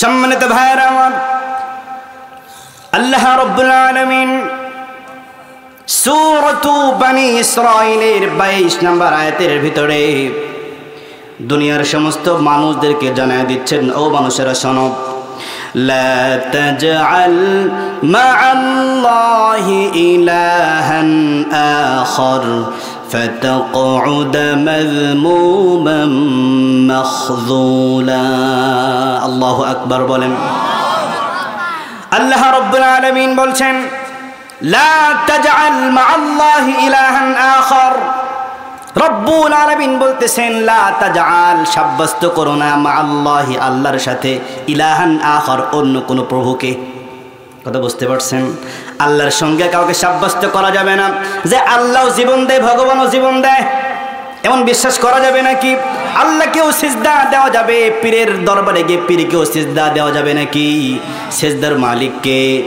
সম্মানিত ভাইরা আমার, আল্লাহ রাব্বুল আলামিন সূরাতু বনী ইসরাঈলের 22 নম্বর আয়াতের ভিতরে দুনিয়ার সমস্ত মানুষদেরকে জানায় দিচ্ছেন, ও মানুষেরা শোনো, লা তাজআল মা'আল্লাহি ইলাহান আখার فتقعد مذموما مخذولا। আল্লাহু আকবার বলেন। আল্লাহ রাব্বুল আলামিন বলছেন, লা তাজআল মা'আল্লাহি ইলাহান আখার। রব্বুল আলামিন বলতেছেন, লা তাজআল, সাব্যস্ত করো না, মা'আল্লাহি, আল্লাহর সাথে, ইলাহান আখার, অন্য কোনো প্রভুকে। কথা বুঝতে পারছেন? আল্লাহর সঙ্গে কাউকে সাব্যস্ত করা যাবে না যে আল্লাহও জীবন দেয়, ভগবানও জীবন দেয়, এমন বিশ্বাস করা যাবে নাকি? আল্লাহকেও সিজদা দেওয়া যাবে, পীরের দরবারে গিয়ে পীরকেও সিজদা দেওয়া যাবে নাকি? সিজদার মালিককে?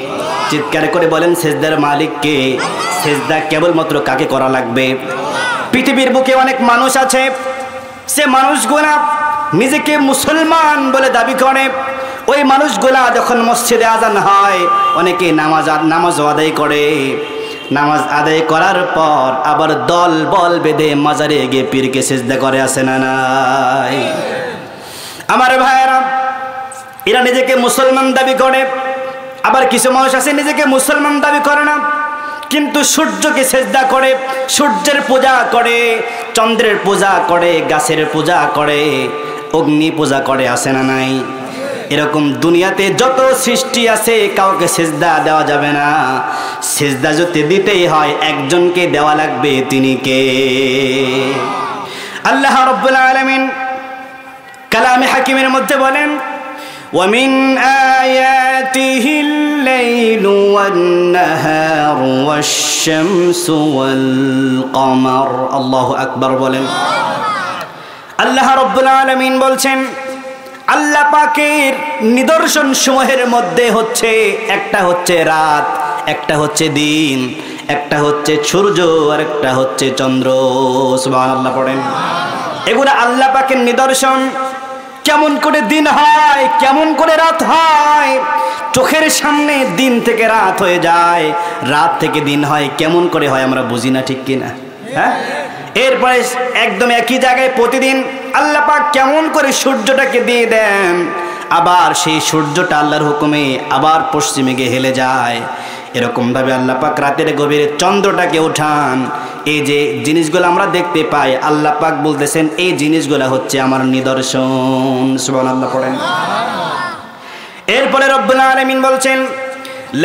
চিৎকার করে বলেন, সিজদার মালিককে। সিজদা কেবলমাত্র কাকে করা লাগবে? পৃথিবীর বুকে অনেক মানুষ আছে, সে মানুষগুলা নিজেকে মুসলমান বলে দাবি করে। ওই মানুষগুলা যখন মসজিদে আজান হয়, অনেকে নামাজ আদায় করে। নামাজ আদায় করার পর আবার দল বল বেঁধে মাজারে গিয়ে পীরকে সিজদা করে, আসে না নাই? আমার ভাইয়েরা, এরা নিজেকে মুসলমান দাবি করে। আবার কিছু মানুষ আছে নিজেকে মুসলমান দাবি করে না, কিন্তু সূর্যকে সিজদা করে, সূর্যের পূজা করে, চন্দ্রের পূজা করে, গাছের পূজা করে, অগ্নি পূজা করে, আসে না নাই? এরকম দুনিয়াতে যত সৃষ্টি আছে কাউকে সিজদা দেওয়া যাবে না। সিজদা যদি দিতেই হয় একজনকে দেওয়া লাগবে, তিনি কে? আল্লাহ রাব্বুল আলামিন কালামে হাকিমের মধ্যে বলেন, وَمِنْ آيَاتِهِ اللَّيْلُ وَالنَّهَارُ وَالشَّمْسُ وَالْقَمَرُ। আল্লাহু আকবার বলেন। আল্লাহ রাব্বুল আলামিন বলছেন, আল্লাহ পাকের নিদর্শন সমূহের মধ্যে হচ্ছে, একটা হচ্ছে রাত, একটা হচ্ছে দিন, একটা হচ্ছে সূর্য, আর একটা হচ্ছে চন্দ্র। সুবহানাল্লাহ পড়েন। এগুলো আল্লাহ পাকের নিদর্শন। কেমন করে দিন হয়, কেমন করে রাত হয়, চোখের সামনে দিন থেকে রাত হয়ে যায়, রাত থেকে দিন হয়, কেমন করে হয় আমরা বুঝি না, ঠিক কিনা? হ্যাঁ। এরপরে একদম একই জায়গায় প্রতিদিন আল্লাহ পাক কেমন করে সূর্যটাকে দিয়ে দেন, আবার সেই সূর্যটা আল্লাহর হুকুমে আবার পশ্চিমে গিয়ে হেলে যায়। এরকমভাবে আল্লাহ পাক রাতের গভীরে চন্দ্রটাকে উঠান। এই যে জিনিসগুলো আমরা দেখতে পাই, আল্লাহ পাক বলতেছেন এই জিনিসগুলো হচ্ছে আমার নিদর্শন। সুবহানাল্লাহ পড়েন। এরপরে রব্বুল আলামিন বলছেন,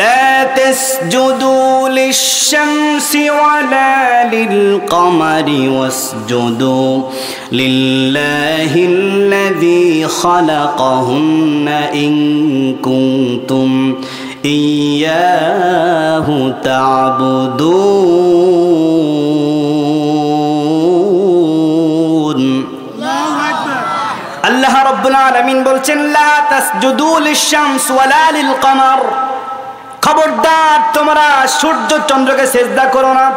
لا تسجدوا للشمس ولا للقمر واسجدوا لله الذي خلقهن إن كنتم إياه تعبدون। আল্লাহ রাব্বুল আলামিন বলছেন, লা তাসজুদু লিশ-শামস ওয়ালা লিল-কমার। খবরদার তোমরা সূর্য চন্দ্রকে সিজদা করো না।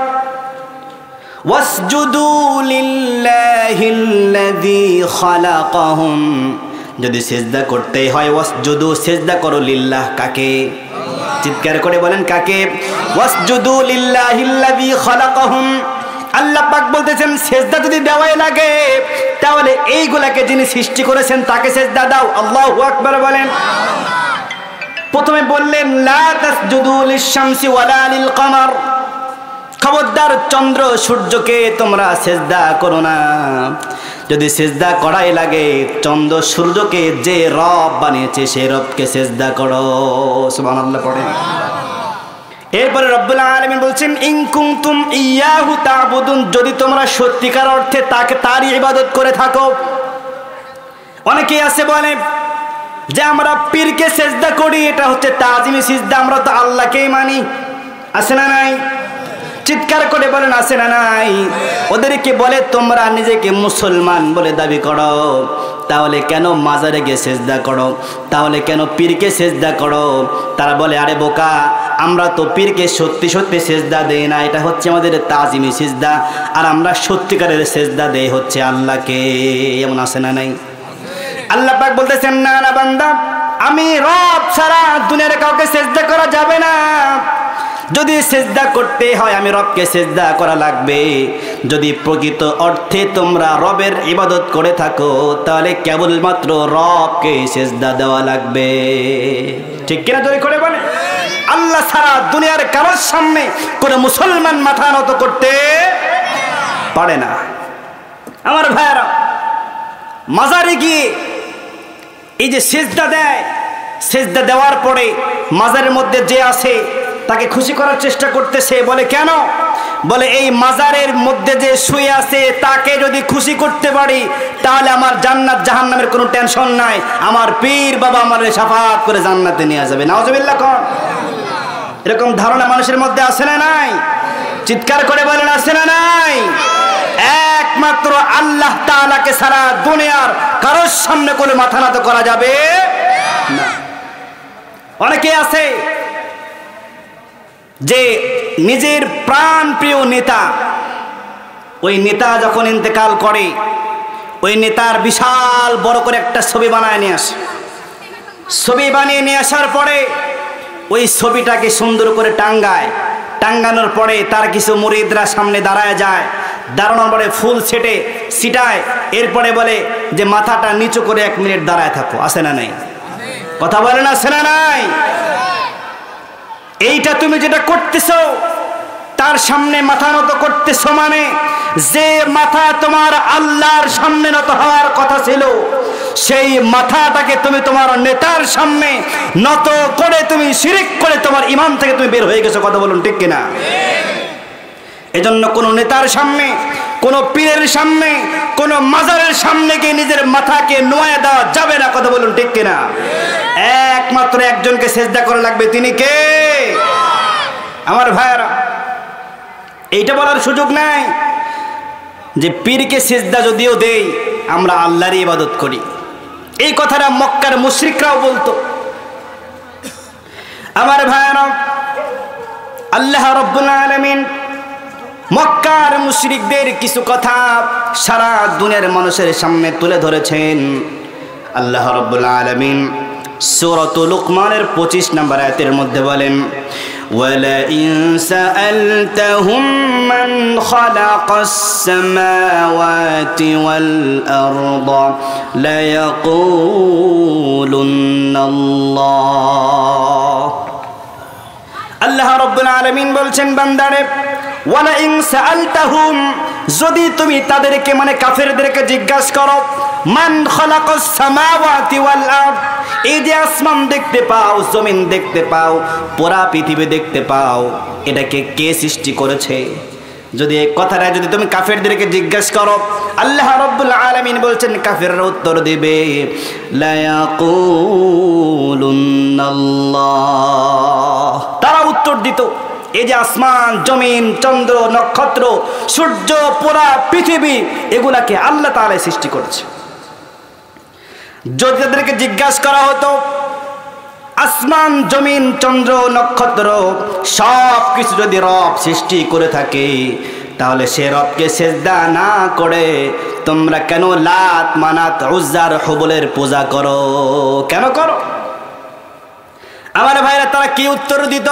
ওয়াসজুদু লিল্লাহিল্লাযী খালাকাহুম। যদি সিজদা করতেই হয়, ওয়াসজুদু, সিজদা করো, লিল্লাহ, কাকে? চিৎকার করে বলেন, কাকে? ওয়াসজুদু লিল্লাহিল্লাযী খালাকাহুম। আল্লাহ পাক বলতেছেন সিজদা যদি দেওয়াই লাগে তাহলে এইগুলাকে যিনি সৃষ্টি করেছেন তাকে সিজদা দাও। আল্লাহু আকবার বলেন। প্রথমে বললেন, লা তাসজুদু লিশ-শামসি ওয়ালা লিল-কমার। খবরদার চন্দ্র সূর্যকে তোমরা সিজদা করো না। যদি সিজদা করাই লাগে, চন্দ্র সূর্যকে যে রব বানিয়েছে সেই রবকে সিজদা করো। সুবহানাল্লাহ পড়েন। এরপরে রব্বুল আলামিন বলছেন, ইন কুনতুম ইয়াহু তা'বুদুন। যদি তোমরা সত্যিকার অর্থে তাকে, তারই ইবাদত করে থাকো। অনেকেই আছে বলে যে আমরা পীরকে সিজদা করি, এটা হচ্ছে তাজিমি সিজদা, আমরা তো আল্লাহকেই মানি। আছে না নাই? চিৎকার করে বলেন, আছে না নাই? ওদেরকে বলে তোমরা নিজেকে মুসলমান বলে দাবি করো, তাহলে কেন মাজারে গিয়ে সিজদা করো? তাহলে কেন পীরকে সিজদা করো? তারা বলে, আরে বোকা, আমরা তো পীরকে সত্যি সত্যি সিজদা দেই না, এটা হচ্ছে আমাদের তাজিমি সিজদা, আর আমরা সত্যিকারের সিজদা দেই হচ্ছে আল্লাহকে। এমন আছে না নাই? আল্লাহ পাক বলতেছেন, না না বান্দা, আমি রব ছাড়া দুনিয়ার কাউকে সিজদা করা যাবে না। যদি সিজদা করতে হয় আমি রবকে সিজদা করা লাগবে। যদি প্রকৃত অর্থে তোমরা রবের ইবাদত করে থাকো তাহলে কেবলমাত্র রবকে সিজদা দেওয়া লাগবে। ঠিক কিনা জোরে করে বলে? আল্লাহ ছাড়া দুনিয়ার কারোর সামনে কোনো মুসলমান মাথা নত করতে পারে না। আমার ভাইরা, মাজারে গিয়ে এই যে সিজদা দেয়, সিজদা দেওয়ার পরে মাজারের মধ্যে যে আছে তাকে খুশি করার চেষ্টা করতেছে। বলে কেন? বলে এই মাজারের মধ্যে যে শুয়ে আছে তাকে যদি খুশি করতে পারি তাহলে আমার জান্নাত জাহান্নামের কোনো টেনশন নাই। আমার পীর বাবা আমার শাফাত করে জান্নাতে নিয়ে যাবে। নাউজুবিল্লাহ কোন? এরকম ধারণা মানুষের মধ্যে আছে না নাই? চিৎকার করে বলেন আছে না নাই? একমাত্র আল্লাহ তাআলাকে ছাড়া দুনিয়ার কারোর সামনে কোনো মাথা নত করা যাবে না। অনেকে আছে যে নিজের প্রাণ প্রিয় নেতা, ওই নেতা যখন ইন্তেকাল করে ওই নেতার বিশাল বড় করে একটা ছবি বানায় নিয়ে আসে। ছবি বানিয়ে নিয়ে আসার পরে ওই ছবিটাকে সুন্দর করে টাঙ্গায়। টাঙ্গানোর পরে তার কিছু মুরিদরা সামনে দাঁড়ায় যায়। দাঁড়ানোর পরে ফুল ছিটায়। এরপরে বলে যে মাথাটা নিচু করে 1 মিনিট দাঁড়ায় থাকো। আছে না নাই? কথা বলে না? আছে না নাই? এইটা তুমি যেটা করতেছো তার সামনে মাথা নত করতেছো, মানে যে মাথা তোমার আল্লাহর সামনে নত হওয়ার কথা ছিল সেই মাথাটাকে তুমি তোমার নেতার সামনে নত করে তুমি শিরক করে তোমার ঈমান থেকে তুমি বের হয়ে গেছো। কথা বলুন ঠিক কিনা? এজন্য কোন নেতার সামনে, কোন পীরের সামনে, কোন মাজারের সামনে গিয়ে নিজের মাথাকে নোয়া দেওয়া যাবে না। কথা বলুন ঠিক কিনা? একমাত্র একজনকে সিজদা করা লাগবে। তিনি কে? আমার ভাইরা, এইটা বলার সুযোগ নাই যে পীরকে সিজদা যদিও দেই আমরা আল্লাহরই ইবাদত করি। এই কথাটা মক্কার মুশরিকরাও বলতো। আমার ভাইরা, আল্লাহ রাব্বুল আলামিন মক্কার মুশরিকদের কিছু কথা সারা দুনিয়ার মানুষের সামনে তুলে ধরেছেন। আল্লাহ রাব্বুল আলামিন সূরাতুল লুকমানের 25 নম্বর আয়াতের মধ্যে বলেন, وَلَئِن سَأَلْتَهُم مَّنْ خَلَقَ السَّمَاوَاتِ وَالْأَرْضَ لَيَقُولُنَّ اللَّهُ। আল্লাহ রাব্বুল আলামিন বলছেন বান্দারে, ওয়ালাইন সাআলতাহুম, যদি তুমি তাদেরকে মানে কাফেরদেরকে জিজ্ঞাসা করো, মান খালাকাস সামাওয়াতি ওয়াল আরদ, এই যে আসমান দেখতে পাও, জমিন দেখতে পাও, পুরা পৃথিবী দেখতে পাও, এটাকে কে সৃষ্টি করেছে? যদি এই কথাটা যদি তুমি কাফেরদেরকে জিজ্ঞাসা করো, আল্লাহ রাব্বুল আলামিন বলছেন কাফেররা উত্তর দিবে লা ইয়াকুলুন্নাল্লাহ, তারা উত্তর দিত এই যে আসমান, জমিন, চন্দ্র, নক্ষত্র, সূর্য, পুরা পৃথিবী এগুলাকে আল্লাহ তাআলা সৃষ্টি করেছে। যদি তাদেরকে জিজ্ঞাসা করা হতো আসমান, জমিন, চন্দ্র, নক্ষত্র সব কিছু যদি রব সৃষ্টি করে থাকে তাহলে সে রবকে সিজদা না করে তোমরা কেন লাত, মানাত, উজ্জার, হুবলের পূজা করো? কেন করো? আমার ভাইরা, তারা কি উত্তর দিত?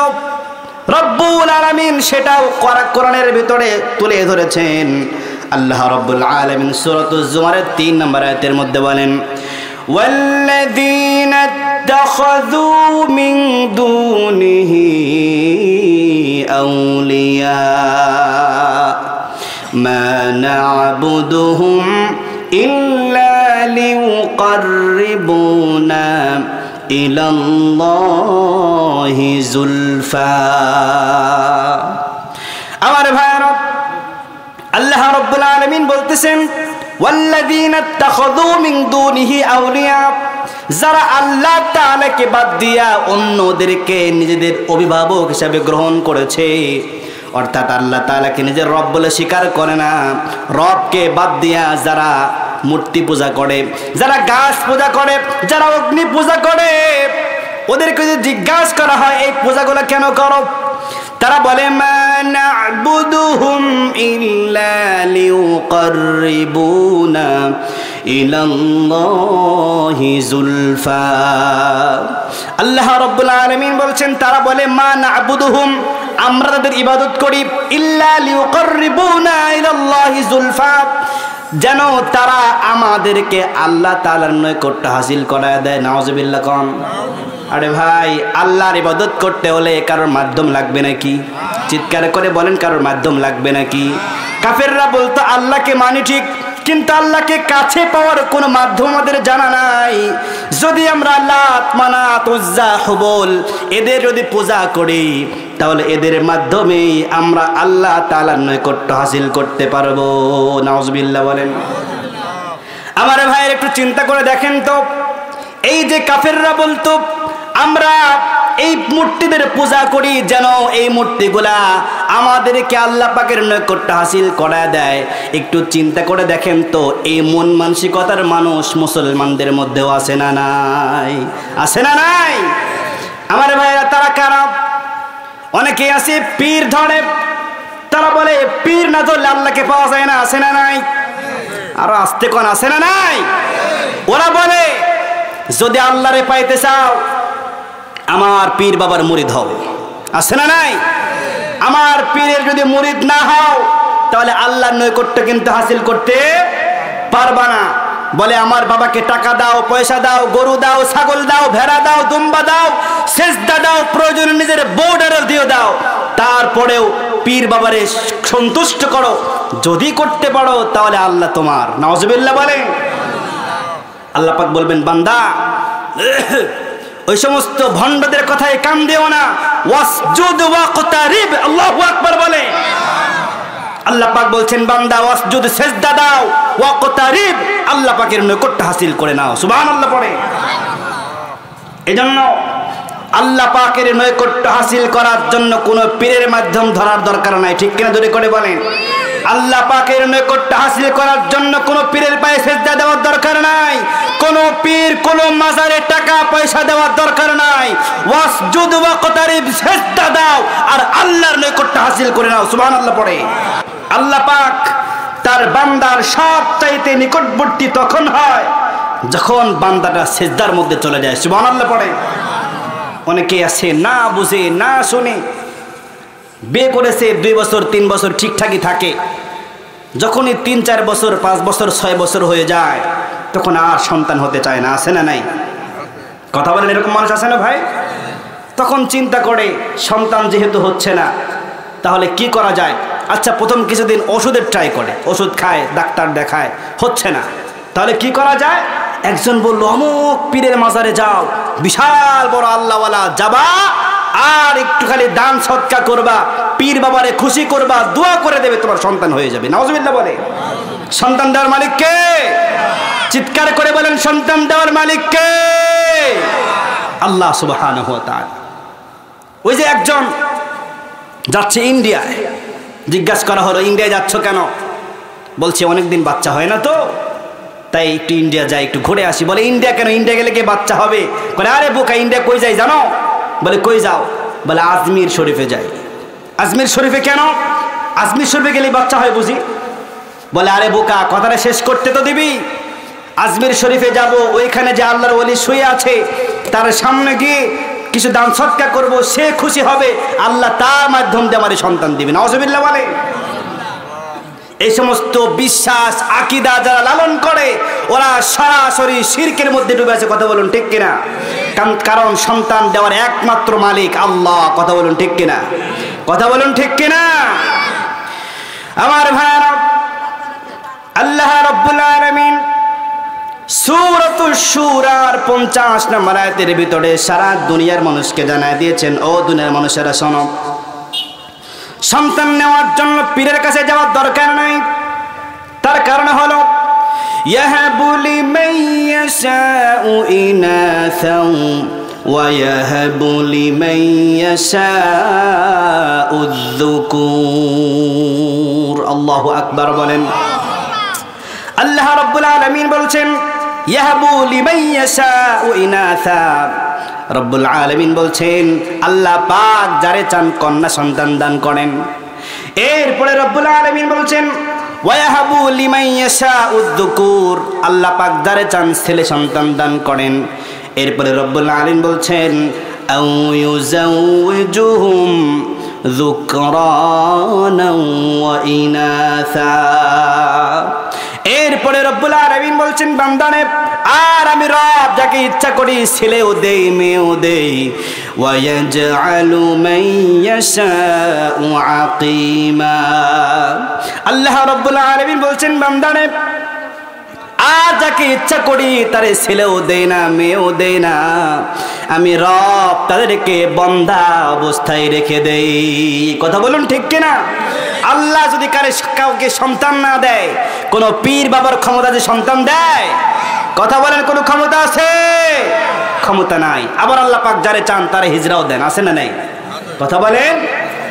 রব্বুল আলামিন সেটাও কোরআনের ভিতরে তুলে ধরেছেন। আল্লাহ রব্বুল আলামিন সূরাতুজ জুমারের 3 নম্বর আয়াতের মধ্যে বলেন, والذين اتخذوا من دونه أولياء ما نعبدهم إلا ليقربونا إلى الله زلفى। আমার ভাইরা, আল্লাহ রাব্বুল আলামিন বলতেছেন ওয়াল্লাযীনা ইত্তাখাযু মিন দুনিহি আউলিয়া, যারা আল্লাহ তাআলাকে বাদ দিয়া অন্যদেরকে নিজেদের অভিভাবক হিসেবে গ্রহণ করেছে, অর্থাৎ আল্লাহ তাআলাকে নিজের রব বলে স্বীকার করে না, রবকে বাদ দিয়া যারা মূর্তি পূজা করে, যারা গাছ পূজা করে, যারা অগ্নি পূজা করে, ওদেরকে যদি জিজ্ঞাসা করা হয় এই পূজাগুলো কেন করো, তারা বলে মা না'বুদুহুম ইল্লা লিয়ুকাররিবুনা ইলাল্লাহি যুলফা। আল্লাহ রাব্বুল আলামিন বলছেন তারা বলে মা না'বুদুহুম, আমরা তাদের ইবাদত করি ইল্লা লিয়ুকাররিবুনা ইলাল্লাহি যুলফা, যেন তারা আমাদেরকে আল্লাহ তাআলার নৈকট্য হাসিল করায় দেয়। নাউজুবিল্লাহ কোন। আরে ভাই, আল্লাহর ইবাদত করতে হলে কারোর মাধ্যম লাগবে নাকি? চিৎকার করে বলেন, কারোর মাধ্যম লাগবে নাকি? কাফেররা বলতো আল্লাহকে মানি ঠিক, কিন্তু আল্লাহকে কাছে পাওয়ার কোনো মাধ্যম আমাদের জানা নাই। যদি আমরা লাত, মানাত, উজ্জা, হুবল এদের যদি পূজা করি, তাহলে এদের মাধ্যমেই আমরা আল্লাহ তাআলার নৈকট্য হাসিল করতে পারবো। নাউজুবিল্লাহ বলেন। আমার ভাইয়ের একটু চিন্তা করে দেখেন তো, এই যে কাফেররা বলতো আমরা এই মূর্তিদের পূজা করি যেন এই মূর্তিগুলা আমাদেরকে আল্লাহ পাকের নৈকট্য হাসিল করায় দেয়, একটু চিন্তা করে দেখেন তো এই মন মানসিকতার মানুষ মুসলমানদের মধ্যেও আছে না নাই? আছে না নাই? আমার ভাইরা, তারা কারা? অনেকেই আছে পীর ধরে, তারা বলে পীর না ধরলে আল্লাহকে পাওয়া যায় না। আছে না নাই? আরো আসতে কোন, আছে না নাই? ওরা বলে যদি আল্লাহরে পাইতে চাও আমার পীর বাবার মুরিদ হও। আছে না নাই? আমার পীরের যদি মুরিদ না হও তাহলে আল্লাহর নৈকট্য কিন্তু হাসিল করতে পারবা না। বলে আমার বাবাকে টাকা দাও, পয়সা দাও, গরু দাও, ছাগল দাও, ভেড়া দাও, দুম্বা দাও, সেজদা দাও, প্রয়োজনে নিজের বর্ডারও দিয়ে দাও, তারপরেও পীর বাবারে সন্তুষ্ট করো। যদি করতে পারো তাহলে আল্লাহ তোমার। নাউজুবিল্লাহ বলেন। আল্লাহ পাক বলবেন বান্দা ওই সমস্ত ভণ্ডদের কথায় কান দিও না। ওয়াসজুদ ওয়াকতারিব, আল্লাহু আকবার বলে। আল্লাহ পাক বলছেন বান্দা ওয়াসজুদ, সিজদা দাও, ওয়াকতারিব, আল্লাহ পাকের নৈকট্য হাসিল করে নাও। সুবহানাল্লাহ পড়ে। এজন্য আল্লাহ পাকের নৈকট্য হাসিল করার জন্য কোনো পীরের মাধ্যম ধরার দরকার নাই। ঠিক কিনা জোরে করে বলেন। আল্লাহ পাকের নৈকট্য হাসিল করার জন্য কোনো পীরের পায়ে সিজদা দেওয়ার দরকার নাই। কোনো পীর, কোনো মাজারে টাকা পয়সা দেওয়ার দরকার নাই। ওয়াসজুদ ওয়াকতারিব, সিজদা দাও আর আল্লাহর নৈকট্য হাসিল করে নাও। সুবহানাল্লাহ পড়ে। আল্লাহ পাক তার বান্দার সবচাইতে নিকটবর্তী তখন হয় যখন বান্দাটা সিজদার মধ্যে চলে যায়। সুবহানাল্লাহ পড়ে। অনেকে আছে না বুঝে না শুনে বিয়ে করেছে 2 বছর 3 বছর ঠিকঠাকই থাকে, যখনই 3-4 বছর 5 বছর 6 বছর হয়ে যায় তখন আর সন্তান হতে চায় না। আছে না নাই? কথা বলেন, এরকম মানুষ আছে না ভাই? তখন চিন্তা করে সন্তান যেহেতু হচ্ছে না তাহলে কি করা যায়। আচ্ছা, প্রথম কিছুদিন ওষুধের ট্রাই করে, ওষুধ খায়, ডাক্তার দেখায়, হচ্ছে না, তাহলে কি করা যায়? একজন বলল অমুক পীরের মাজারে যাও, বিশাল বড় আল্লাহওয়ালা, যাবা আর একটু খালি দান সদকা করবা, পীর বাবারে খুশি করবা, দোয়া করে দেবে, তোমার সন্তান হয়ে যাবে। নাউজুবিল্লাহ বলে। সন্তান দেওয়ার মালিক কে? চিৎকার করে বলেন, সন্তান দেওয়ার মালিক কে? আল্লাহ সুবহানাহু ওয়া তাআলা। ওই যে একজন যাচ্ছে ইন্ডিয়ায়, জিজ্ঞাসা করা হলো ইন্ডিয়ায় যাচ্ছ কেন? বলছে অনেকদিন বাচ্চা হয় না তো, তাই একটু ইন্ডিয়া যাই, একটু ঘুরে আসি। বলে ইন্ডিয়া কেন? ইন্ডিয়া গেলে কি বাচ্চা হবে? বলে আরে বোকা, ইন্ডিয়া কই যাই জানো? বলে কই যাও? বলে আজমির শরীফে যাই। আজমির শরীফে কেন? আজমির শরীফে গেলে বাচ্চা হয় বুঝি? বলে আরে বোকা, কথাটা শেষ করতে তো দিবি। আজমির শরীফে যাব, ওইখানে যে আল্লাহর ওলি শুয়ে আছে তার সামনে গিয়ে কিছু দান সদকা করব, সে খুশি হবে, আল্লাহ তার মাধ্যম দিয়ে আমার সন্তান দিবে। নাউজুবিল্লাহ বলে। এই সমস্ত বিশ্বাস আকীদা যারা লালন করে ওরা সরাসরি শিরকের মধ্যে ডুবে আছে। কথা বলুন ঠিক কিনা? কারণ সন্তান দেওয়ার একমাত্র মালিক আল্লাহ। কথা বলুন ঠিক কিনা? কথা বলুন ঠিক কিনা? আমার ভাইরা, আল্লাহ রাব্বুল আলামিন সূরাতুশ শূরার 50 নম্বর আয়াতের ভিতরে সারা দুনিয়ার মানুষকে জানায় দিয়েছেন, ও দুনিয়ার মানুষেরা শোনো, সন্তান নেওয়ার জন্য পীরের কাছে যাওয়ার দরকার নাই। তার কারণ হলো ইয়াহাবু লিমান ইয়াশাউ ইনাসাও ওয়া ইয়াহাবু লিমান ইয়াশাউ যুকুর। আল্লাহু আকবার বলেন। আল্লাহ রাব্বুল আলামিন বলছেন ইয়াহাবু লিমান ইয়াশাউ ইনাসা। রব্বুল আলামিন বলছেন আল্লাহ পাক যারে চান কন্যা সন্তান দান করেন। এরপরে রব্বুল আলামিন বলছেন ওয়াহাবু লিমান ইয়াশাউ যুকুর, আল্লাহ পাক যারে চান ছেলে সন্তান দান করেন। এরপরে রব্বুল আলামিন বলছেন আও ইউযাউজুহুম যুকরানা ওয়া ইনাসা। এরপরে রব্বুল আলামিন বলছেন বান্দারে, আর আমি রব যাকে ইচ্ছা করি ছেলেও দেই মেয়েও দেই। ওয়ায়াজআলু মান ইয়াশাউ আকিমা। আল্লাহ রব্বুল আলামিন বলছেন বান্দারে, আর যাকে ইচ্ছা করি তারে ছেলেও দেই না মেয়েও দেই না, আমি রব তাদেরকে বন্ধা অবস্থায় রেখে দেই। কথা বলুন ঠিক কিনা? আল্লাহ যদি কাউকে সন্তান না দেয়, কোন পীর বাবার ক্ষমতা যে সন্তান দেয়? কথা বলেন, কোন ক্ষমতা আছে? ক্ষমতা নাই। আবার আল্লাহ পাক যারে চান তারে হিজরাও দেন, আছে না নাই? কথা বলেন।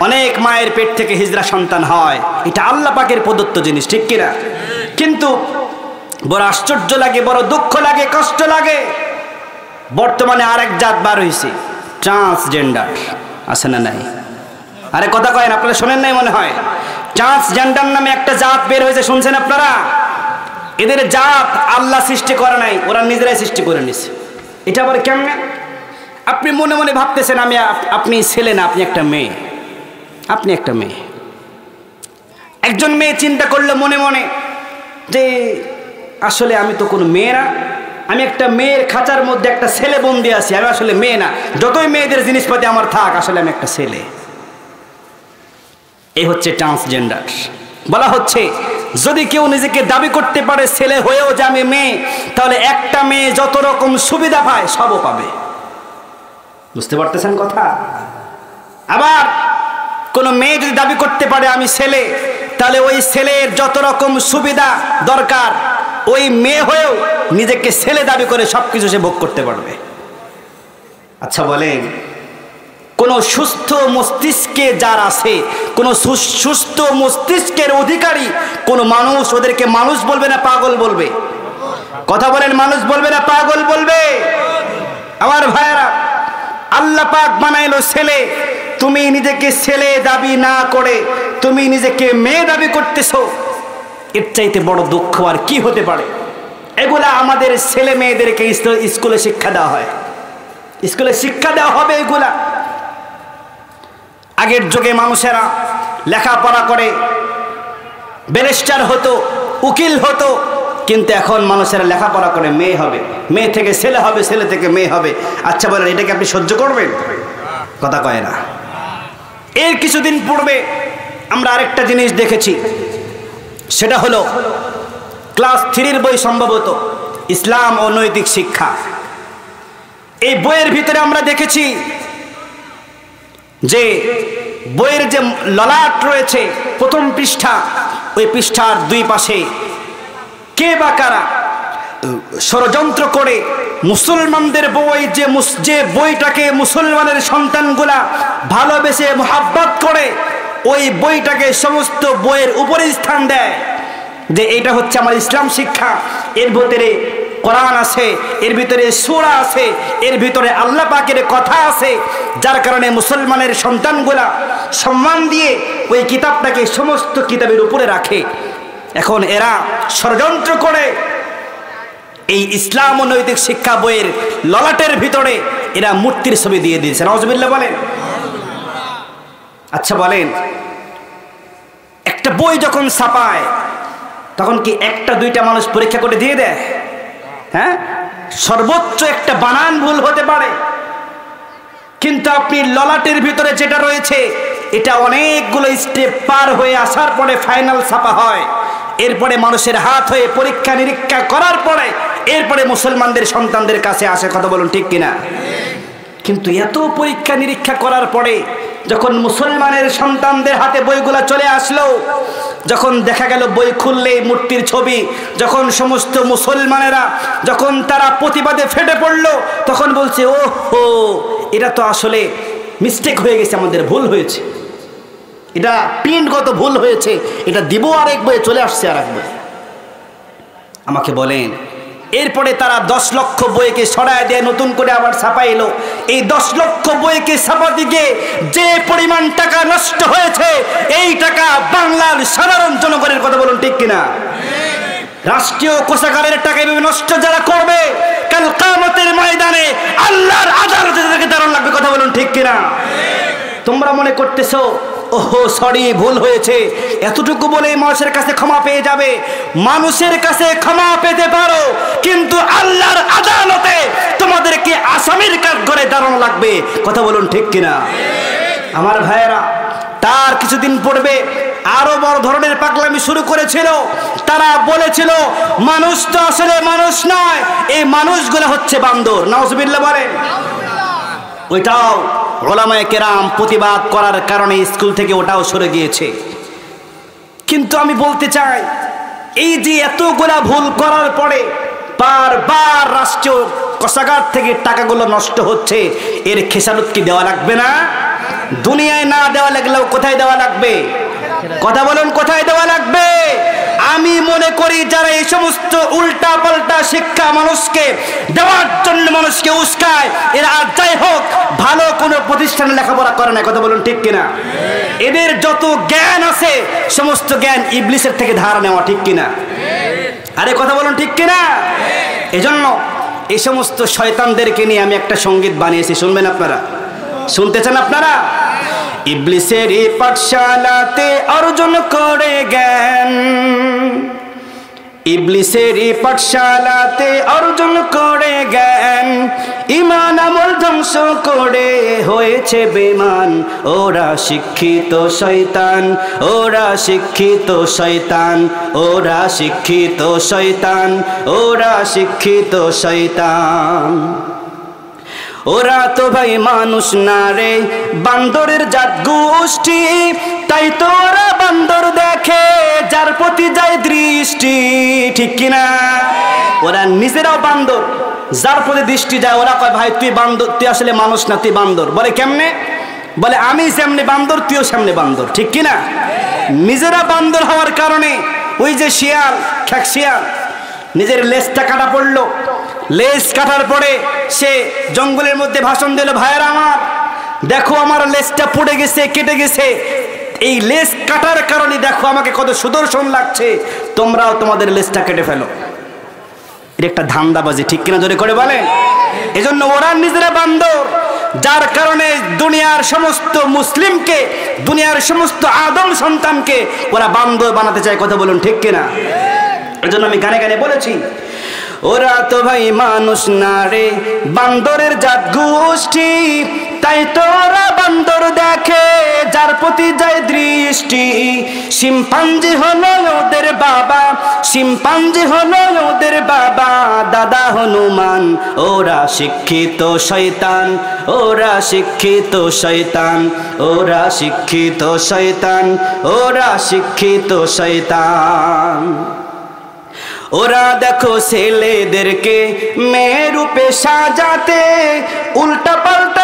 অনেক মায়ের পেট থেকে হিজরা সন্তান হয়, এটা আল্লাহ পাকের প্রদত্ত জিনিস, ঠিক কিনা? কিন্তু বড় আশ্চর্য লাগে, বড় দুঃখ লাগে, কষ্ট লাগে, বর্তমানে আরেক জাত বার হয়েছে, ট্রান্সজেন্ডার, আছে না নাই? আরে কথা কয়েন, আপনারা শোনেন নাই মনে হয়? ট্রান্সজেন্ডার নামে একটা জাত বের হয়েছে, শুনছেন আপনারা? এদের জাত আল্লাহ সৃষ্টি করে নাই, ওরা নিজেরাই সৃষ্টি করে নিছে। এটা আবার কেমনে? আপনি মনে মনে ভাবতেছেন আপনি ছেলে না, আপনি একটা মেয়ে, আপনি একটা মেয়ে। একজন মেয়ে চিন্তা করলো মনে মনে যে আসলে আমি তো কোনো মেয়ে না, আমি একটা মেয়ের খাঁচার মধ্যে একটা ছেলে বন্দি আছি, আমি আসলে মেয়ে না, যতই মেয়েদের জিনিসপাতি আমার থাক, আসলে আমি একটা ছেলে। এই হচ্ছে ট্রান্সজেন্ডার। বলা হচ্ছে যদি কেউ নিজেকে দাবি করতে পারে ছেলে হয়েও যে আমি মেয়ে, তাহলে একটা মেয়ে যত রকম সুবিধা পায় সবও পাবে। বুঝতে পারতেছেন কথা? আবার কোন মেয়ে যদি দাবি করতে পারে আমি ছেলে, তাহলে ওই ছেলের যত রকম সুবিধা দরকার ওই মেয়ে হয়েও নিজেকে ছেলে দাবি করে সবকিছু সে ভোগ করতে পারবে। আচ্ছা বলেন, কোন সুস্থ মস্তিষ্কে যার আছে, কোন সুস্থ মস্তিষ্কের অধিকারী কোন মানুষ ওদেরকে মানুষ বলবে না পাগল বলবে? কথা বলেন, মানুষ বলবে না পাগল বলবে? আমার ভাইয়েরা, আল্লাহ পাক বানাইলো ছেলে, তুমি নিজেকে ছেলে দাবি না করে তুমি নিজেকে মেয়ে দাবি করতেছো, এর চাইতে বড় দুঃখ আর কি হতে পারে? এগুলা আমাদের ছেলে মেয়েদেরকে স্কুলে শিক্ষা দেওয়া হয়, স্কুলে শিক্ষা দেওয়া হবে এগুলা। আগের যুগে মানুষেরা লেখাপড়া করে ব্যারিস্টার হতো, উকিল হতো, কিন্তু এখন মানুষেরা লেখাপড়া করে মেয়ে হবে, মেয়ে থেকে ছেলে হবে, ছেলে থেকে মেয়ে হবে। আচ্ছা বলেন, এটাকে আপনি সহ্য করবেন? কথা কয় না। এর কিছুদিন পূর্বে আমরা আরেকটা জিনিস দেখেছি, সেটা হলো ক্লাস 3 বই, সম্ভবত ইসলাম ও নৈতিক শিক্ষা। এই বইয়ের ভিতরে আমরা দেখেছি যে বইয়ের যে ললাট রয়েছে প্রথম পৃষ্ঠা, ওই পৃষ্ঠার দুই পাশে কে বা কারা ষড়যন্ত্র করে মুসলমানদের বই, যে বইটাকে মুসলমানের সন্তানগুলা ভালোবেসে মোহাব্বত করে, ওই বইটাকে সমস্ত বইয়ের উপরে স্থান দেয় যে এটা হচ্ছে আমার ইসলাম শিক্ষা। এর ভিতরে কোরআন আছে, এর ভিতরে সূরা আছে, এর ভিতরে আল্লাহ পাকের কথা আছে, যার কারণে মুসলমানের সন্তানগুলা সম্মান দিয়ে ওই কিতাবটাকে সমস্ত কিতাবের উপরে রাখে। এখন এরা ষড়যন্ত্র করে এই ইসলাম ও নৈতিক শিক্ষা বইয়ের ললাটের ভিতরে এরা মূর্তির ছবি দিয়ে দিয়েছে। নাউজুবিল্লাহ বলেন। আচ্ছা বলেন, একটা বই যখন ছাপায় তখন কি একটা দুইটা মানুষ পরীক্ষা করে দিয়ে দেয়? হ্যাঁ, সর্বোচ্চ একটা বানান ভুল হতে পারে, কিন্তু আপনি ললাটের ভিতরে যেটা রয়েছে এটা অনেকগুলো স্টেপ পার হয়ে আসার পরে ফাইনাল ছাপা হয়, এরপরে মানুষের হাত হয়ে পরীক্ষা নিরীক্ষা করার পরে এরপরে মুসলমানদের সন্তানদের কাছে আসে। কথা বলুন ঠিক কিনা? কিন্তু এত পরীক্ষা নিরীক্ষা করার পরে যখন মুসলমানের সন্তানদের হাতে বইগুলা চলে আসলো, যখন দেখা গেল বই খুললে মূর্তির ছবি, যখন সমস্ত মুসলমানেরা যখন তারা প্রতিবাদে ফেটে পড়লো, তখন বলছে ও হো, এটা তো আসলে মিস্টেক হয়ে গেছে, আমাদের ভুল হয়েছে, এটা প্রিন্টগত ভুল হয়েছে, এটা দিব আরেক বইয়ে, চলে আসছে আরেক বই। আমাকে বলেন, এরপরে তারা 10 লক্ষ বইকে সরায় দিয়ে নতুন করে আবার ছাপাইলো। এই 10 লক্ষ বইকে ছাপাতে গিয়ে যে পরিমাণ টাকা নষ্ট হয়েছে, এই টাকা বাংলার সাধারণ জনগণের, কথা বলুন ঠিক কিনা? রাষ্ট্রীয় কোষাগারের টাকা এভাবে নষ্ট যারা করবে, কাল কিয়ামতের ময়দানে আল্লাহর আদালতে তাদেরকে দাঁড়ানো লাগবে, কথা বলুন ঠিক কিনা? তোমরা মনে করতেছো ওহো সরি ভুল হয়েছে, এতটুকু বলে মানুষের কাছে ক্ষমা পেয়ে যাবে। মানুষের কাছে ক্ষমা পেতে পারো, কিন্তু আল্লাহর আদালতে তোমাদেরকে আসামির কাঠগড়ায় দাঁড়ানো লাগবে, কথা বলুন ঠিক কিনা? আমার ভাইয়েরা, তার কিছুদিন পূর্বে আরো বড় ধরনের পাগলামি শুরু করেছিল। তারা বলেছিল মানুষ তো আসলে মানুষ নয়, এই মানুষগুলো হচ্ছে বান্দর। নাউজুবিল্লাহ বলেন। ওইটাও উলামায়ে কেরাম প্রতিবাদ করার কারণে স্কুল থেকে ওটাও সরে গিয়েছে। কিন্তু আমি বলতে চাই, এই যে এতগুলা ভুল করার পরে বারবার রাষ্ট্রীয় কোষাগার থেকে টাকাগুলো নষ্ট হচ্ছে, এর খেসারত কি দেওয়া লাগবে না? দুনিয়ায় না দেওয়া লাগলেও কোথায় দেওয়া লাগবে? কথা বলুন, কোথায় দেওয়া লাগবে? আমি মনে করি যারা এই সমস্ত উল্টা পাল্টা শিক্ষা মানুষকে দেওয়ার জন্য মানুষকে উস্কায়, এরা যাই হোক ভালো কোনো প্রতিষ্ঠানে লেখাপড়া করে না, কথা বলুন ঠিক কিনা? এদের যত জ্ঞান আছে সমস্ত জ্ঞান ইবলিসের থেকে ধার নেওয়া, ঠিক কিনা? আরে কথা বলুন ঠিক কিনা? এজন্য এই সমস্ত শয়তানদেরকে নিয়ে আমি একটা সঙ্গীত বানিয়েছি, শুনবেন আপনারা? শুনতে চান আপনারা? ইবলিসের এই পাঠশালাতে অর্জন করে জ্ঞান, ইবলিসের এই পাঠশালাতে অর্জন করে জ্ঞান, ঈমান আমল ধ্বংস করে হয়েছে বেঈমান। ওরা শিক্ষিত শয়তান, ওরা শিক্ষিত শয়তান, ওরা শিক্ষিত শয়তান, ওরা শিক্ষিত শয়তান। ওরা তো ভাই মানুষ না রে, বান্দরের জাত গোষ্ঠী, তাই তো ওরা বান্দর দেখে যার প্রতি যায় দৃষ্টি, ঠিক কিনা? ওরা নিজেরাও বান্দর, যার প্রতি দৃষ্টি যায় ওরা কয় ভাই তুই বান্দর, তুই আসলে মানুষ না, তুই বান্দর। বলে কেমনে? বলে আমি যেমনি বান্দর তুইও সামনে বান্দর, ঠিক কিনা? নিজেরা বান্দর হওয়ার কারণে ওই যে শিয়াল, খ্যাক শিয়াল, নিজের লেজটা কাটা পড়লো, লেজ কাটার পরে সে জঙ্গলের মধ্যে ভাষণ দিল, ভাইয়েরা আমার দেখো আমার লেজটা পড়ে গেছে, কেটে গেছে, এই লেজ কাটার কারণে দেখো আমাকে কত সুদর্শন লাগছে, তোমরাও তোমাদের লেজটা কেটে ফেলো। এটা একটা ধান্দাবাজি, ঠিক কিনা জোরে করে বলেন? এজন্য ওরা নিজেরা বান্দর, যার কারণে দুনিয়ার সমস্ত মুসলিমকে, দুনিয়ার সমস্ত আদম সন্তানকে ওরা বান্দর বানাতে চায়, কথা বলুন ঠিক কিনা? এজন্য আমি গানে গানে বলেছি ওরা তো ভাই মানুষ না রে, বান্দরের জাত গোষ্ঠী, তাই তো ওরা বান্দর দেখে যার প্রতি যায় দৃষ্টি। শিম্পাঞ্জি হলো ওদের বাবা, শিম্পাঞ্জি হলো ওদের বাবা, দাদা হনুমান। ওরা শিক্ষিত শয়তান, ওরা শিক্ষিত শয়তান, ওরা শিক্ষিত শয়তান, ওরা শিক্ষিত শয়তান। ওরা দেখো ছেলেদেরকে মেয়ে রূপে সাজাতে, উল্টা পাল্টা